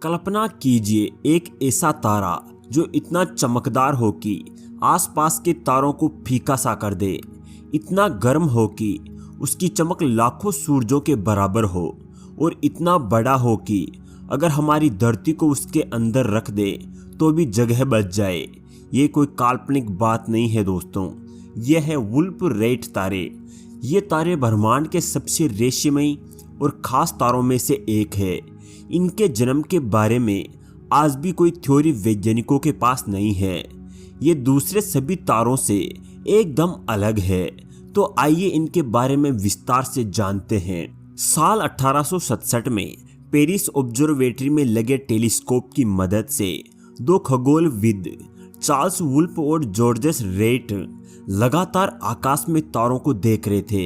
कल्पना कीजिए एक ऐसा तारा जो इतना चमकदार हो कि आसपास के तारों को फीका सा कर दे, इतना गर्म हो कि उसकी चमक लाखों सूरजों के बराबर हो और इतना बड़ा हो कि अगर हमारी धरती को उसके अंदर रख दे तो भी जगह बच जाए। ये कोई काल्पनिक बात नहीं है दोस्तों, यह है वुल्फ रेट तारे। ये तारे ब्रह्मांड के सबसे रहस्यमयी और खास तारों में से एक है। इनके जन्म के बारे में आज भी कोई थ्योरी वैज्ञानिकों के पास नहीं है। ये दूसरे सभी तारों से एकदम अलग है। तो आइए इनके बारे में विस्तार से जानते हैं। साल 1867 में पेरिस ऑब्जर्वेटरी में लगे टेलीस्कोप की मदद से दो खगोलविद चार्ल्स वुल्फ और जॉर्जेस रेट लगातार आकाश में तारों को देख रहे थे।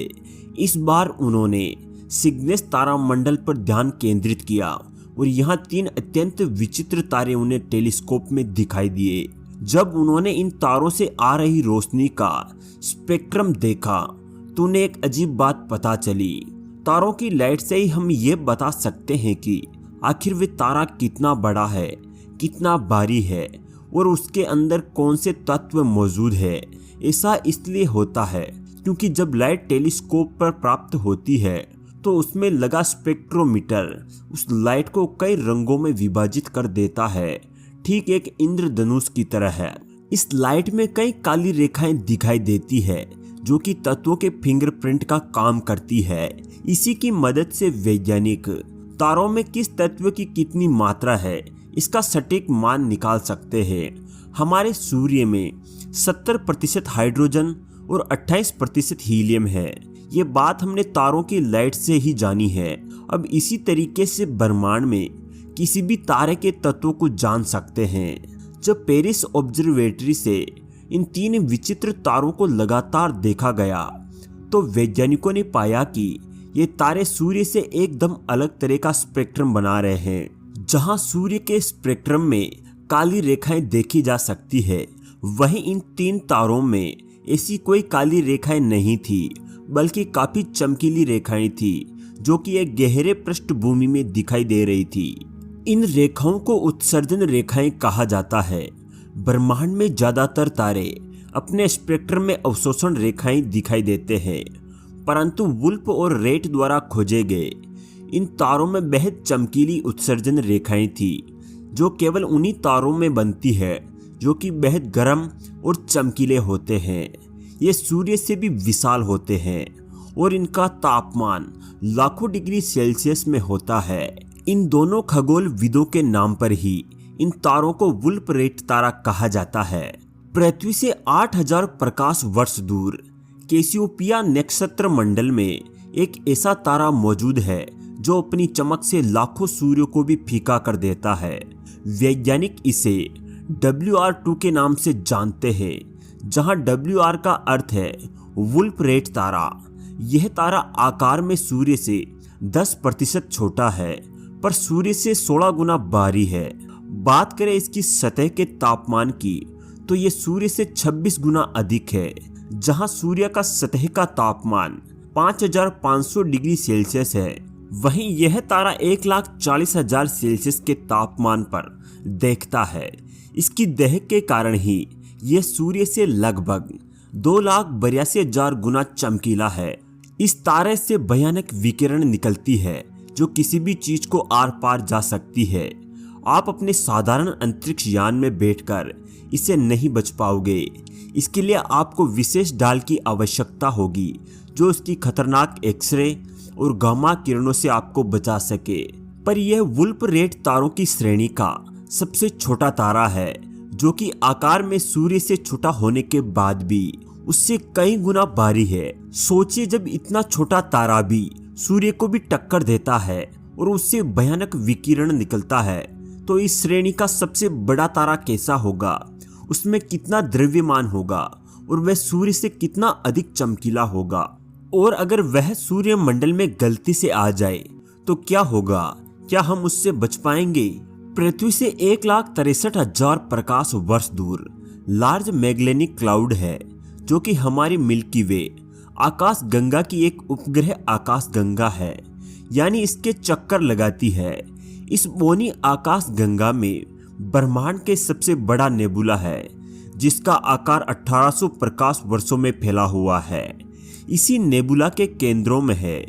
इस बार उन्होंने सिग्नेस तारामंडल पर ध्यान केंद्रित किया और यहाँ 3 अत्यंत विचित्र तारे उन्हें टेलीस्कोप में दिखाई दिए। जब उन्होंने इन तारों से आ रही रोशनी का स्पेक्ट्रम देखा तो उन्हें एक अजीब बात पता चली। तारों की लाइट से ही हम ये बता सकते हैं कि आखिर वे तारा कितना बड़ा है, कितना भारी है और उसके अंदर कौन से तत्व मौजूद है। ऐसा इसलिए होता है क्योंकि जब लाइट टेलीस्कोप पर प्राप्त होती है तो उसमें लगा स्पेक्ट्रोमीटर उस लाइट को कई रंगों में विभाजित कर देता है, ठीक एक इंद्रधनुष की तरह है। इस लाइट में कई काली रेखाएं दिखाई देती है जो कि तत्वों के फिंगरप्रिंट का काम करती है। इसी की मदद से वैज्ञानिक तारों में किस तत्व की कितनी मात्रा है इसका सटीक मान निकाल सकते हैं। हमारे सूर्य में 70% हाइड्रोजन और 28% हीलियम है। ये बात हमने तारों की लाइट से ही जानी है। अब इसी तरीके से ब्रह्मांड में किसी भी तारे के तत्वों को जान सकते हैं। जब पेरिस ऑब्जर्वेटरी से इन 3 विचित्र तारों को लगातार देखा गया तो वैज्ञानिकों ने पाया कि ये तारे सूर्य से एकदम अलग तरह का स्पेक्ट्रम बना रहे हैं। जहां सूर्य के स्पेक्ट्रम में काली रेखाएं देखी जा सकती है, वहीं इन 3 तारों में ऐसी कोई काली रेखाएं नहीं थी, बल्कि काफी चमकीली रेखाएं थी जो कि एक गहरे पृष्ठभूमि में दिखाई दे रही थी। इन रेखाओं को उत्सर्जन रेखाएं कहा जाता है। ब्रह्मांड में ज्यादातर तारे अपने स्पेक्ट्रम में अवशोषण रेखाएं दिखाई देते हैं, परंतु वुल्फ और रेट द्वारा खोजे गए इन तारों में बेहद चमकीली उत्सर्जन रेखाएं थी जो केवल उन्हीं तारों में बनती है जो कि बेहद गर्म और चमकीले होते हैं। ये सूर्य से भी विशाल होते हैं और इनका तापमान लाखों डिग्री सेल्सियस में होता है। इन दोनों खगोलविदों के नाम पर ही इन तारों को वुल्फ रेट तारा कहा जाता है। पृथ्वी से 8000 प्रकाश वर्ष दूर कैसियोपिया नक्षत्र मंडल में एक ऐसा तारा मौजूद है जो अपनी चमक से लाखों सूर्यों को भी फीका कर देता है। वैज्ञानिक इसे WR2 के नाम से जानते हैं, जहां WR का अर्थ है वुल्फ रेट तारा। यह तारा आकार में सूर्य से 10% छोटा है, पर सूर्य से 16 गुना भारी है। बात करें इसकी सतह के तापमान की तो यह सूर्य से 26 गुना अधिक है। जहां सूर्य का सतह का तापमान 5500 डिग्री सेल्सियस है, वहीं यह तारा 1,40,000 सेल्सियस के तापमान पर देखता है। इसकी दहक के कारण ही यह सूर्य से लगभग 2,82,000 गुना चमकीला है। इस तारे से भयानक विकिरण निकलती है जो किसी भी चीज को आर पार जा सकती है। आप अपने साधारण अंतरिक्ष यान में बैठकर इसे नहीं बच पाओगे। इसके लिए आपको विशेष ढाल की आवश्यकता होगी जो उसकी खतरनाक एक्सरे और गामा किरणों से आपको बचा सके। पर यह वुल्फ रेट तारों की श्रेणी का सबसे छोटा तारा है जो कि आकार में सूर्य से छोटा होने के बाद भी उससे कई गुना भारी है। सोचिए, जब इतना छोटा तारा भी सूर्य को भी टक्कर देता है और उससे भयानक विकिरण निकलता है, तो इस श्रेणी का सबसे बड़ा तारा कैसा होगा, उसमें कितना द्रव्यमान होगा और वह सूर्य से कितना अधिक चमकीला होगा। और अगर वह सूर्य मंडल में गलती से आ जाए तो क्या होगा? क्या हम उससे बच पाएंगे? पृथ्वी से 1,63,000 प्रकाश वर्ष दूर लार्ज मैगेलेनिक क्लाउड है जो कि हमारी मिल्की वे आकाश गंगा की एक उपग्रह आकाश गंगा है, यानी इसके चक्कर लगाती है। इस बौनी आकाश गंगा में ब्रह्मांड के सबसे बड़ा नेबुला है जिसका आकार 1800 प्रकाश वर्षों में फैला हुआ है। इसी नेबुला के केंद्रों में है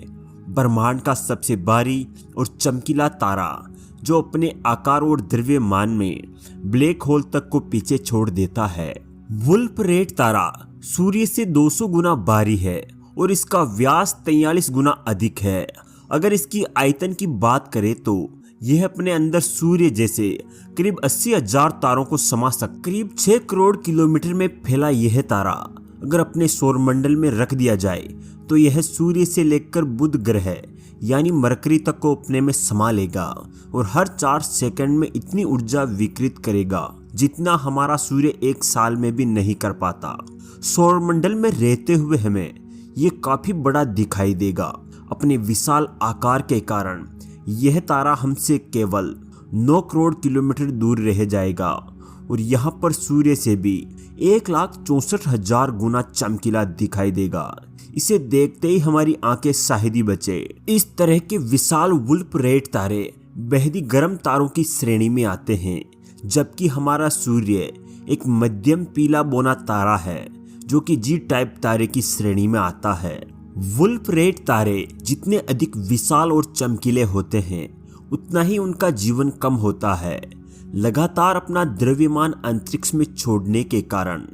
ब्रह्मांड का सबसे भारी और चमकीला तारा जो अपने आकार और द्रव्यमान में ब्लैक होल तक को पीछे छोड़ देता है। वुल्फ रेड तारा सूर्य से 200 गुना भारी है और इसका व्यास 43 गुना अधिक है। अगर इसकी आयतन की बात करें तो यह अपने अंदर सूर्य जैसे करीब 80,000 तारों को समा सकता। करीब 6 करोड़ किलोमीटर में फैला यह तारा अगर अपने सौरमंडल में रख दिया जाए तो यह सूर्य से लेकर बुध ग्रह यानी मरकरी तक को अपने में समा लेगा और हर 4 सेकंड में इतनी ऊर्जा विकिरित करेगा जितना हमारा सूर्य एक साल में भी नहीं कर पाता। सौरमंडल में रहते हुए हमें ये काफी बड़ा दिखाई देगा। अपने विशाल आकार के कारण यह तारा हमसे केवल 9 करोड़ किलोमीटर दूर रह जाएगा और यहाँ पर सूर्य से भी 1,64,000 गुना चमकीला दिखाई देगा। इसे देखते ही हमारी आंखें शाहिदी बचे। इस तरह के विशाल वुल्फ रेड तारे बेहद गर्म तारों की श्रेणी में आते हैं, जबकि हमारा सूर्य एक मध्यम पीला बौना तारा है जो कि जी टाइप तारे की श्रेणी में आता है। वुल्फ रेड तारे जितने अधिक विशाल और चमकीले होते हैं उतना ही उनका जीवन कम होता है। लगातार अपना द्रव्यमान अंतरिक्ष में छोड़ने के कारण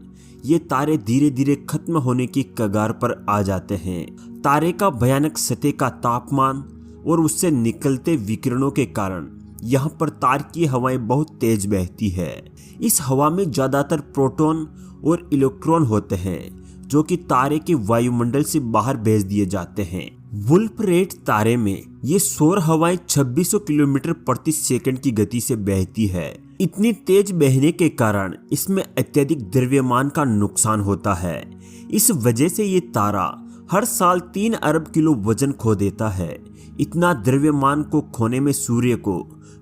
ये तारे धीरे धीरे खत्म होने की कगार पर आ जाते हैं। तारे का भयानक सतह का तापमान और उससे निकलते विकिरणों के कारण यहाँ पर तारकीय हवाएं बहुत तेज बहती है। इस हवा में ज्यादातर प्रोटॉन और इलेक्ट्रॉन होते हैं जो कि तारे के वायुमंडल से बाहर भेज दिए जाते हैं। वुल्फ रेड तारे में ये सौर हवाएं 2600 किलोमीटर प्रति सेकंड की गति से बहती है। इतनी तेज बहने के कारण इसमें अत्यधिक द्रव्यमान का नुकसान होता है। इस वजह से ये तारा हर साल 3 अरब किलो वजन खो देता है। इतना द्रव्यमान को खोने में सूर्य को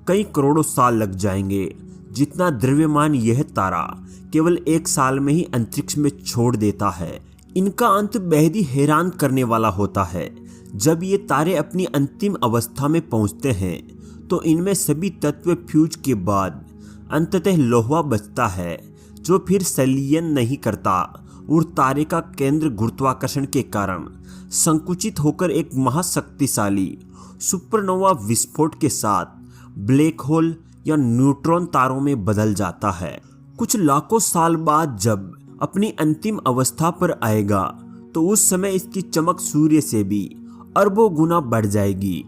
कई करोड़ों साल लग जाएंगे, जितना द्रव्यमान यह तारा केवल 1 साल में ही अंतरिक्ष में छोड़ देता है। इनका अंत बेहद ही हैरान करने वाला होता है। जब ये तारे अपनी अंतिम अवस्था में पहुंचते हैं तो इनमें सभी तत्व फ्यूज के बाद अंततः लोहा बचता है जो फिर संलयन नहीं करता और तारे का केंद्र गुरुत्वाकर्षण के कारण संकुचित होकर एक महाशक्तिशाली सुपरनोवा विस्फोट के साथ ब्लैक होल या न्यूट्रॉन तारों में बदल जाता है। कुछ लाखों साल बाद जब अपनी अंतिम अवस्था पर आएगा तो उस समय इसकी चमक सूर्य से भी अरबों गुना बढ़ जाएगी।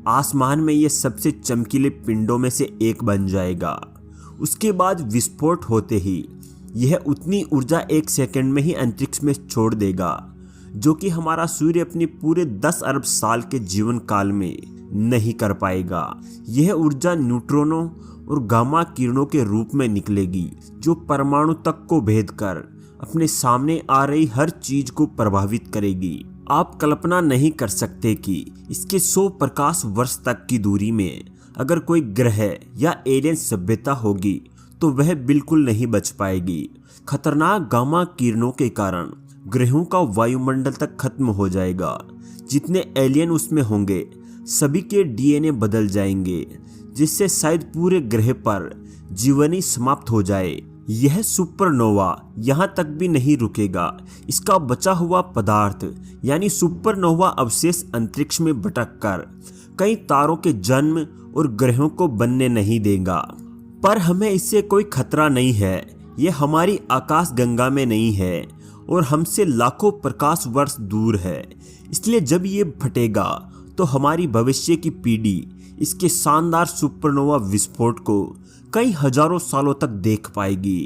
आसमान में यह सबसे चमकीले पिंडों में से एक बन जाएगा। उसके बाद विस्फोट होते ही यह उतनी ऊर्जा 1 सेकंड में ही अंतरिक्ष में छोड़ देगा जो कि हमारा सूर्य अपने पूरे 10 अरब साल के जीवन काल में नहीं कर पाएगा। यह ऊर्जा न्यूट्रॉनों और गामा किरणों के रूप में निकलेगी जो परमाणु तक को भेद कर अपने सामने आ रही हर चीज को प्रभावित करेगी। आप कल्पना नहीं कर सकते कि इसके 100 प्रकाश वर्ष तक की दूरी में अगर कोई ग्रह या एलियन सभ्यता होगी तो वह बिल्कुल नहीं बच पाएगी। खतरनाक गामा किरणों के कारण ग्रहों का वायुमंडल तक खत्म हो जाएगा। जितने एलियन उसमें होंगे सभी के डीएनए बदल जाएंगे, जिससे शायद पूरे ग्रह पर जीवन ही समाप्त हो जाए। यह सुपरनोवा यहाँ तक भी नहीं रुकेगा। इसका बचा हुआ पदार्थ यानी सुपरनोवा अवशेष अंतरिक्ष में भटक कर कई तारों के जन्म और ग्रहों को बनने नहीं देगा। पर हमें इससे कोई खतरा नहीं है। यह हमारी आकाश गंगा में नहीं है और हमसे लाखों प्रकाश वर्ष दूर है। इसलिए जब ये फटेगा तो हमारी भविष्य की पीढ़ी इसके शानदार सुपरनोवा विस्फोट को कई हजारों सालों तक देख पाएगी।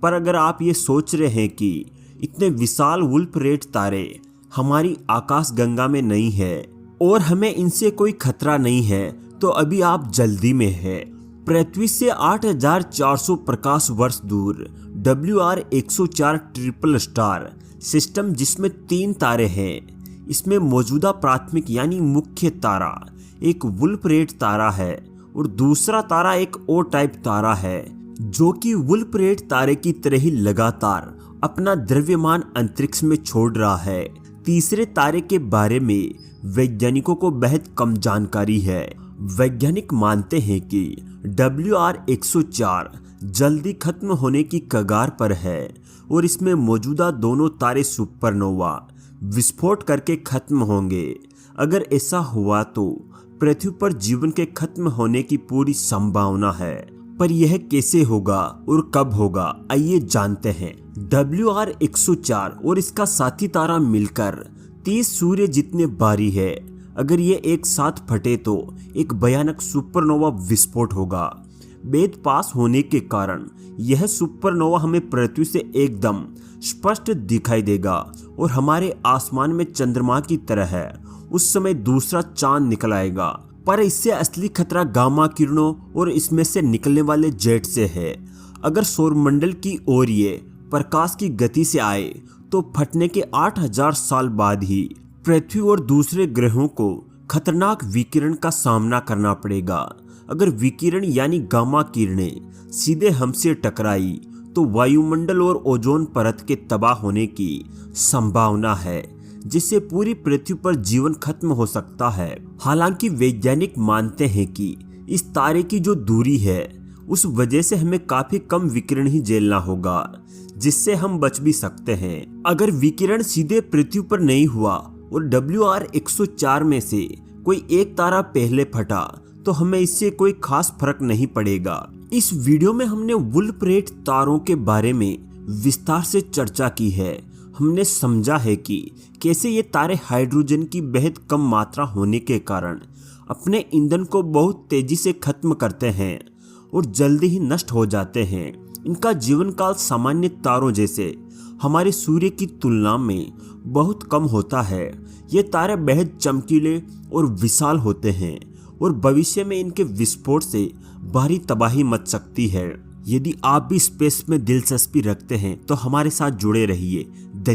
पर अगर आप ये सोच रहे हैं कि इतने विशाल वुल्फ रेड तारे हमारी आकाश गंगा में नहीं है और हमें इनसे कोई खतरा नहीं है, तो अभी आप जल्दी में है। पृथ्वी से 8,400 प्रकाश वर्ष दूर WR104 ट्रिपल स्टार सिस्टम, जिसमें 3 तारे हैं, इसमें मौजूदा प्राथमिक यानी मुख्य तारा एक वुल्फ रेड तारा है और दूसरा तारा एक ओ टाइप तारा है जो कि वुल्फ रेड तारे की तरह ही लगातार अपना द्रव्यमान अंतरिक्ष में छोड़ रहा है। तीसरे तारे के बारे में वैज्ञानिकों को बेहद कम जानकारी है। वैज्ञानिक मानते हैं कि WR-104 जल्दी खत्म होने की कगार पर है और इसमें मौजूदा दोनों तारे सुपरनोवा विस्फोट करके खत्म होंगे। अगर ऐसा हुआ तो पृथ्वी पर जीवन के खत्म होने की पूरी संभावना है, पर यह कैसे होगा और कब होगा, आइए जानते हैं। WR-104 और इसका साथी तारा मिलकर 30 सूर्य जितने भारी है। अगर ये एक साथ फटे तो एक भयानक सुपरनोवा विस्फोट होगा। वेद पास होने के कारण यह सुपरनोवा हमें पृथ्वी से एकदम स्पष्ट दिखाई देगा और हमारे आसमान में चंद्रमा की तरह है। उस समय दूसरा चांद निकल आएगा। पर इससे असली खतरा गामा किरणों और इसमें से निकलने वाले जेट से है। अगर सौरमंडल की ओर ये प्रकाश की गति से आए तो फटने के 8000 साल बाद ही पृथ्वी और दूसरे ग्रहों को खतरनाक विकिरण का सामना करना पड़ेगा। अगर विकिरण यानी गामा किरणें सीधे हमसे टकराई तो वायुमंडल और ओजोन परत के तबाह होने की संभावना है, जिससे पूरी पृथ्वी पर जीवन खत्म हो सकता है। हालांकि वैज्ञानिक मानते हैं कि इस तारे की जो दूरी है उस वजह से हमें काफी कम विकिरण ही झेलना होगा, जिससे हम बच भी सकते हैं। अगर विकिरण सीधे पृथ्वी पर नहीं हुआ और WR-104 में से कोई एक तारा पहले फटा तो हमें इससे कोई खास फर्क नहीं पड़ेगा। इस वीडियो में हमने वुल्फ-रेट तारों के बारे में विस्तार से चर्चा की है। हमने समझा है कि कैसे ये तारे हाइड्रोजन की बेहद कम मात्रा होने के कारण अपने ईंधन को बहुत तेजी से खत्म करते हैं और जल्दी ही नष्ट हो जाते हैं। इनका जीवन काल सामान्य तारों जैसे हमारे सूर्य की तुलना में बहुत कम होता है। ये तारे बेहद चमकीले और विशाल होते हैं और भविष्य में इनके विस्फोट से भारी तबाही मच सकती है। यदि आप भी स्पेस में दिलचस्पी रखते हैं तो हमारे साथ जुड़े रहिए।